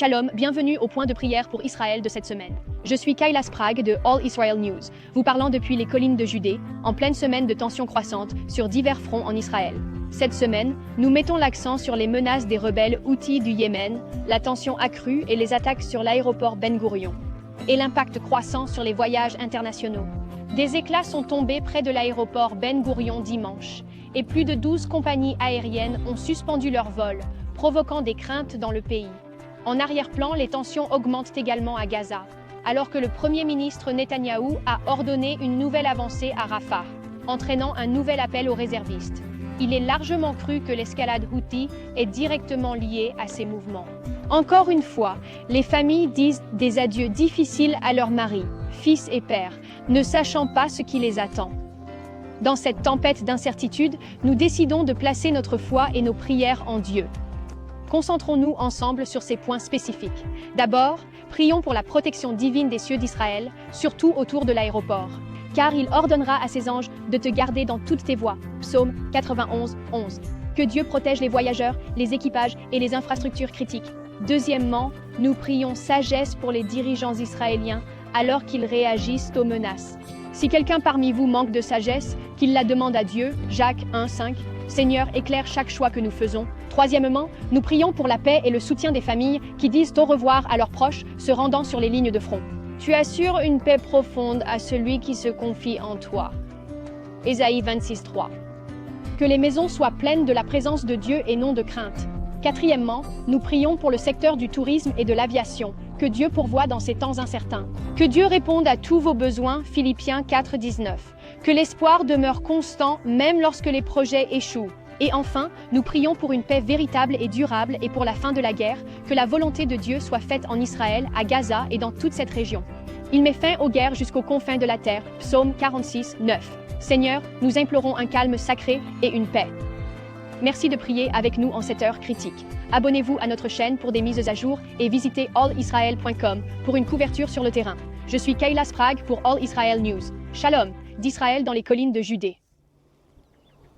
Shalom, bienvenue au point de prière pour Israël de cette semaine. Je suis Kayla Sprague de All Israel News, vous parlant depuis les collines de Judée, en pleine semaine de tensions croissantes sur divers fronts en Israël. Cette semaine, nous mettons l'accent sur les menaces des rebelles Houthis du Yémen, la tension accrue et les attaques sur l'aéroport Ben Gourion, et l'impact croissant sur les voyages internationaux. Des éclats sont tombés près de l'aéroport Ben Gourion dimanche, et plus de 12 compagnies aériennes ont suspendu leur vol, provoquant des craintes dans le pays. En arrière-plan, les tensions augmentent également à Gaza, alors que le Premier ministre Netanyahou a ordonné une nouvelle avancée à Rafah, entraînant un nouvel appel aux réservistes. Il est largement cru que l'escalade Houthi est directement liée à ces mouvements. Encore une fois, les familles disent des adieux difficiles à leurs maris, fils et pères, ne sachant pas ce qui les attend. Dans cette tempête d'incertitude, nous décidons de placer notre foi et nos prières en Dieu. Concentrons-nous ensemble sur ces points spécifiques. D'abord, prions pour la protection divine des cieux d'Israël, surtout autour de l'aéroport. Car il ordonnera à ses anges de te garder dans toutes tes voies. Psaume 91, 11. Que Dieu protège les voyageurs, les équipages et les infrastructures critiques. Deuxièmement, nous prions sagesse pour les dirigeants israéliens alors qu'ils réagissent aux menaces. Si quelqu'un parmi vous manque de sagesse, qu'il la demande à Dieu, Jacques 1, 5. Seigneur, éclaire chaque choix que nous faisons. Troisièmement, nous prions pour la paix et le soutien des familles qui disent au revoir à leurs proches, se rendant sur les lignes de front. Tu assures une paix profonde à celui qui se confie en toi. Ésaïe 26, 3. Que les maisons soient pleines de la présence de Dieu et non de crainte. Quatrièmement, nous prions pour le secteur du tourisme et de l'aviation. Que Dieu pourvoie dans ces temps incertains. Que Dieu réponde à tous vos besoins, Philippiens 4, 19. Que l'espoir demeure constant même lorsque les projets échouent. Et enfin, nous prions pour une paix véritable et durable et pour la fin de la guerre, que la volonté de Dieu soit faite en Israël, à Gaza et dans toute cette région. Il met fin aux guerres jusqu'aux confins de la terre, Psaume 46, 9. Seigneur, nous implorons un calme sacré et une paix. Merci de prier avec nous en cette heure critique. Abonnez-vous à notre chaîne pour des mises à jour et visitez allisrael.com pour une couverture sur le terrain. Je suis Kayla Sprague pour All Israel News. Shalom, d'Israël dans les collines de Judée.